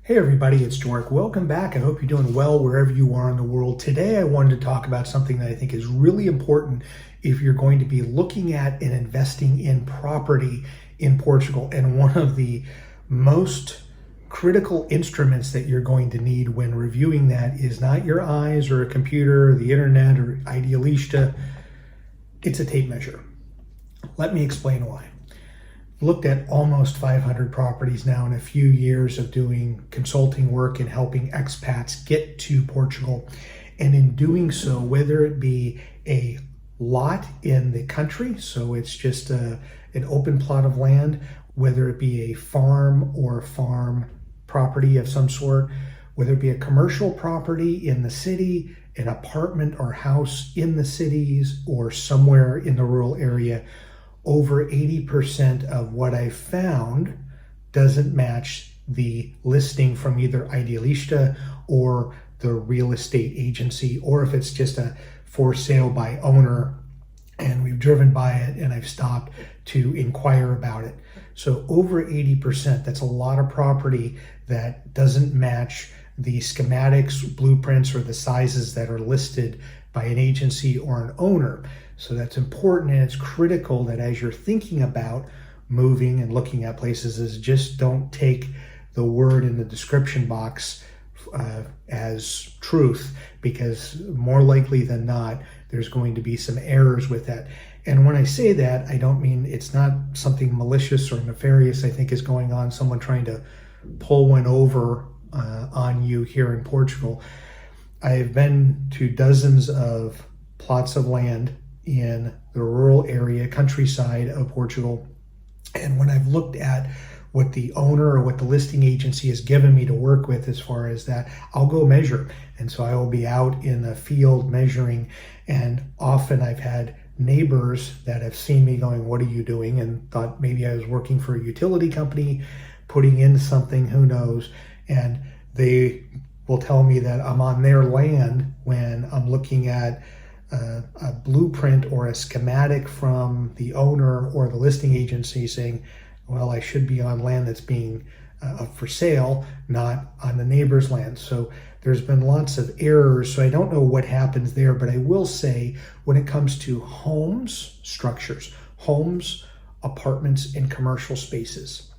Hey everybody, it's Joric. Welcome back. I hope you're doing well wherever you are in the world. Today I wanted to talk about something that I think is really important if you're going to be looking at and investing in property in Portugal. And one of the most critical instruments that you're going to need when reviewing that is not your eyes or a computer or the internet or Idealista. It's a tape measure. Let me explain why. Looked at almost 500 properties now in a few years of doing consulting work and helping expats get to Portugal. And in doing so, whether it be a lot in the country, so it's just an open plot of land, whether it be a farm or farm property of some sort, whether it be a commercial property in the city, an apartment or house in the cities, or somewhere in the rural area, over 80% of what I found doesn't match the listing from either Idealista or the real estate agency, or if it's just a for sale by owner and we've driven by it and I've stopped to inquire about it. So over 80%, that's a lot of property that doesn't match the schematics, blueprints, or the sizes that are listed by an agency or an owner. So that's important, and it's critical that as you're thinking about moving and looking at places, is just don't take the word in the description box as truth, because more likely than not, there's going to be some errors with that. And when I say that, I don't mean it's not something malicious or nefarious I think is going on, someone trying to pull one over on you here in Portugal. I've been to dozens of plots of land in the rural area, countryside of Portugal. And when I've looked at what the owner or what the listing agency has given me to work with as far as that, I'll go measure. And so I will be out in the field measuring. And often I've had neighbors that have seen me going, "What are you doing?" and thought maybe I was working for a utility company, putting in something, who knows. And they will tell me that I'm on their land when I'm looking at a blueprint or a schematic from the owner or the listing agency saying, well, I should be on land that's being for sale, not on the neighbor's land. So there's been lots of errors. So I don't know what happens there, but I will say when it comes to homes, structures, homes, apartments, and commercial spaces,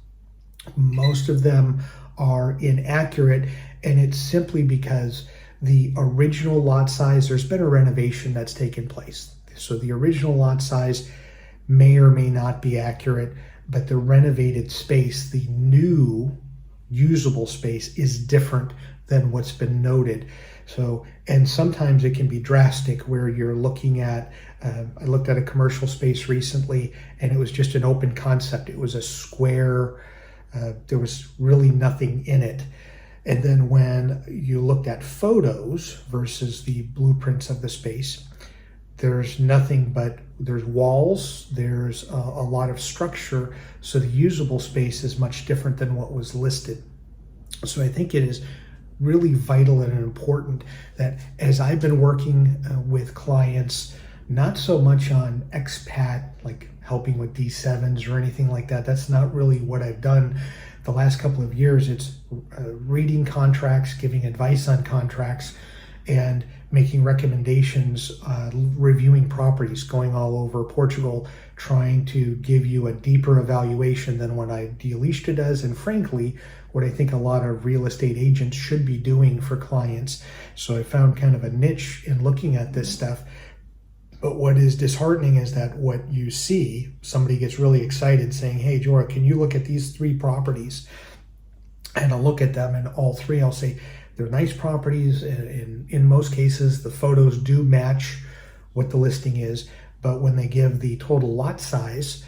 most of them are inaccurate, and it's simply because the original lot size, there's been a renovation that's taken place. So the original lot size may or may not be accurate, but the renovated space, the new usable space, is different than what's been noted. So, and sometimes it can be drastic where you're looking at, I looked at a commercial space recently and it was just an open concept. It was a square, there was really nothing in it. And then when you looked at photos versus the blueprints of the space, there's nothing but there's walls, there's a lot of structure. So the usable space is much different than what was listed. So I think it is really vital and important that as I've been working with clients, not so much on expat, like helping with D7s or anything like that. That's not really what I've done the last couple of years. It's reading contracts, giving advice on contracts, and making recommendations, reviewing properties, going all over Portugal, trying to give you a deeper evaluation than what Idealista does, and frankly, what I think a lot of real estate agents should be doing for clients. So I found kind of a niche in looking at this stuff. But what is disheartening is that what you see, somebody gets really excited saying, "Hey, Jora, can you look at these 3 properties?" And I'll look at them, and all 3, I'll say, they're nice properties. And in most cases, the photos do match what the listing is. But when they give the total lot size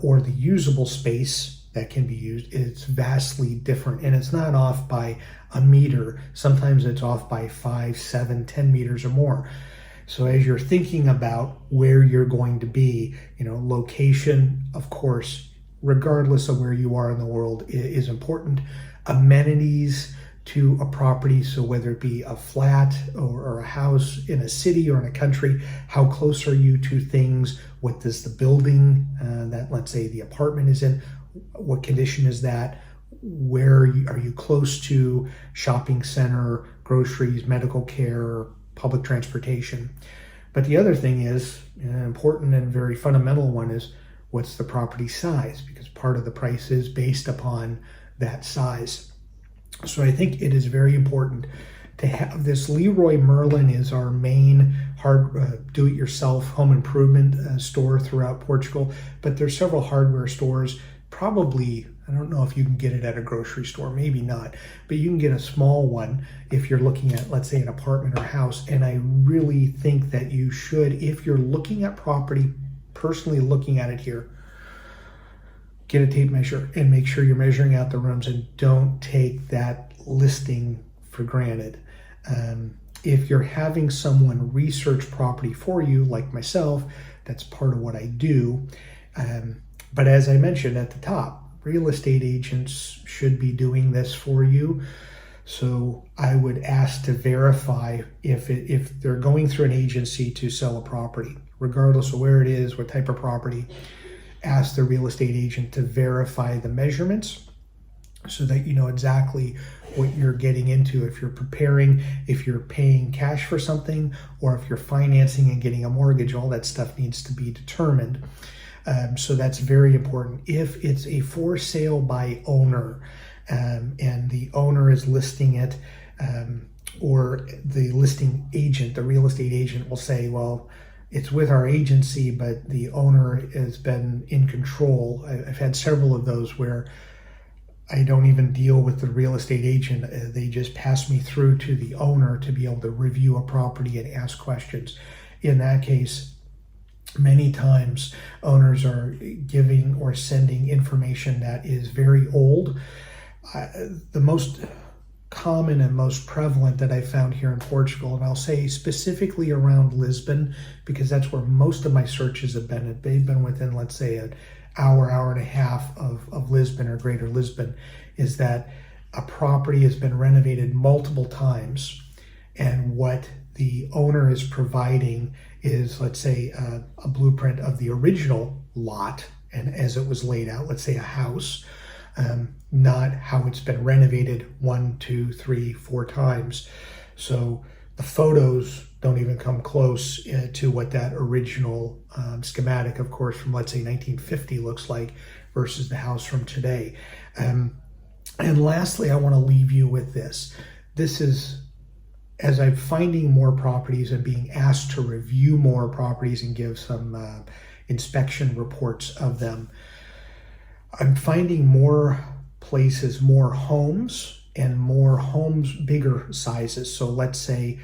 or the usable space that can be used, it's vastly different. And it's not off by a meter. Sometimes it's off by 5, 7, 10 meters or more. So as you're thinking about where you're going to be, location, of course, regardless of where you are in the world, is important. Amenities to a property, so whether it be a flat or a house in a city or in a country, how close are you to things? What does the building that, let's say, the apartment is in, what condition is that? are you close to shopping center, groceries, medical care, public transportation. But the other thing is, an important and very fundamental one, is what's the property size, because part of the price is based upon that size. So I think it is very important to have this. Leroy Merlin is our main do-it-yourself home improvement store throughout Portugal, but there's several hardware stores. Probably, I don't know if you can get it at a grocery store, maybe not, but you can get a small one if you're looking at, let's say, an apartment or house. And I really think that you should, if you're looking at property, personally looking at it here, get a tape measure and make sure you're measuring out the rooms, and don't take that listing for granted. If you're having someone research property for you, like myself, that's part of what I do. But as I mentioned at the top, real estate agents should be doing this for you. So I would ask to verify if they're going through an agency to sell a property, regardless of where it is, what type of property, ask the real estate agent to verify the measurements so that you know exactly what you're getting into. If you're preparing, if you're paying cash for something, or if you're financing and getting a mortgage, all that stuff needs to be determined. So that's very important. If it's a for sale by owner, and the owner is listing it, or the listing agent, the real estate agent, will say, well, it's with our agency, but the owner has been in control. I've had several of those where I don't even deal with the real estate agent. They just pass me through to the owner to be able to review a property and ask questions. In that case, many times owners are giving or sending information that is very old. The most common and most prevalent that I found here in Portugal, and I'll say specifically around Lisbon, because that's where most of my searches have been. They've been within, let's say, an hour and a half of Lisbon or Greater Lisbon, is that a property has been renovated multiple times, and what the owner is providing is, let's say, a blueprint of the original lot and as it was laid out, let's say a house, not how it's been renovated 1, 2, 3, 4 times. So the photos don't even come close to what that original schematic, of course, from, let's say, 1950 looks like versus the house from today. And lastly, I want to leave you with this. This is, as I'm finding more properties and being asked to review more properties and give some inspection reports of them, I'm finding more places, more homes, and more homes bigger sizes. So let's say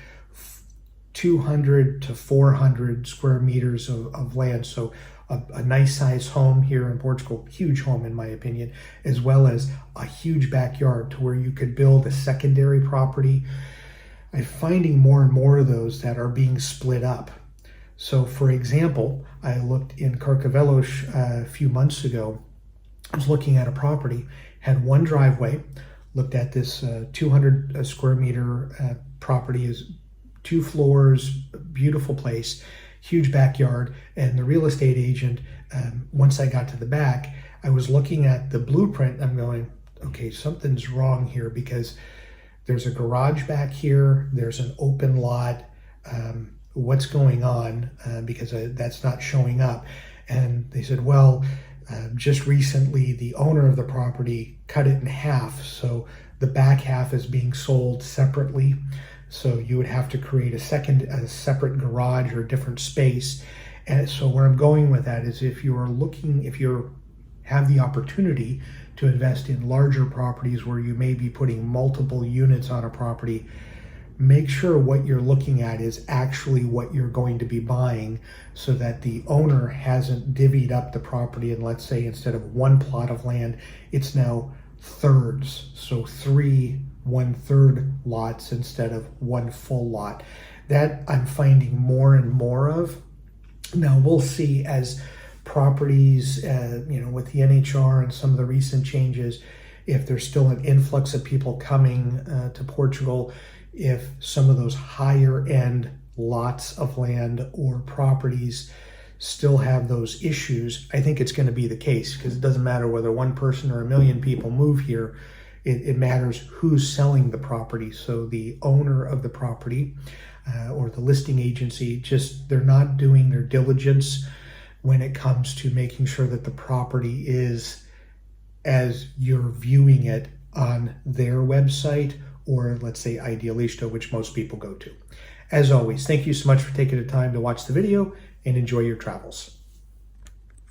200 to 400 square meters of land. So a nice size home here in Portugal, huge home in my opinion, as well as a huge backyard to where you could build a secondary property. I'm finding more and more of those that are being split up. So for example, I looked in Carcavelos a few months ago. I was looking at a property, had one driveway, looked at this 200 square meter property, is 2 floors, beautiful place, huge backyard. And the real estate agent, once I got to the back, I was looking at the blueprint. I'm going, okay, something's wrong here, because there's a garage back here, there's an open lot. What's going on? Because that's not showing up. And they said, well, just recently the owner of the property cut it in half, so the back half is being sold separately. So you would have to create a separate garage or a different space. And so where I'm going with that is, if you have the opportunity to invest in larger properties where you may be putting multiple units on a property, make sure what you're looking at is actually what you're going to be buying, so that the owner hasn't divvied up the property, and let's say instead of 1 plot of land, it's now thirds. So 3 1/3 lots instead of 1 full lot. That I'm finding more and more of. Now we'll see as properties, with the NHR and some of the recent changes, if there's still an influx of people coming to Portugal, if some of those higher end lots of land or properties still have those issues. I think it's going to be the case, because it doesn't matter whether one person or a million people move here. It matters who's selling the property. So the owner of the property or the listing agency, they're not doing their diligence when it comes to making sure that the property is as you're viewing it on their website, or let's say Idealista, which most people go to. As always, thank you so much for taking the time to watch the video, and enjoy your travels.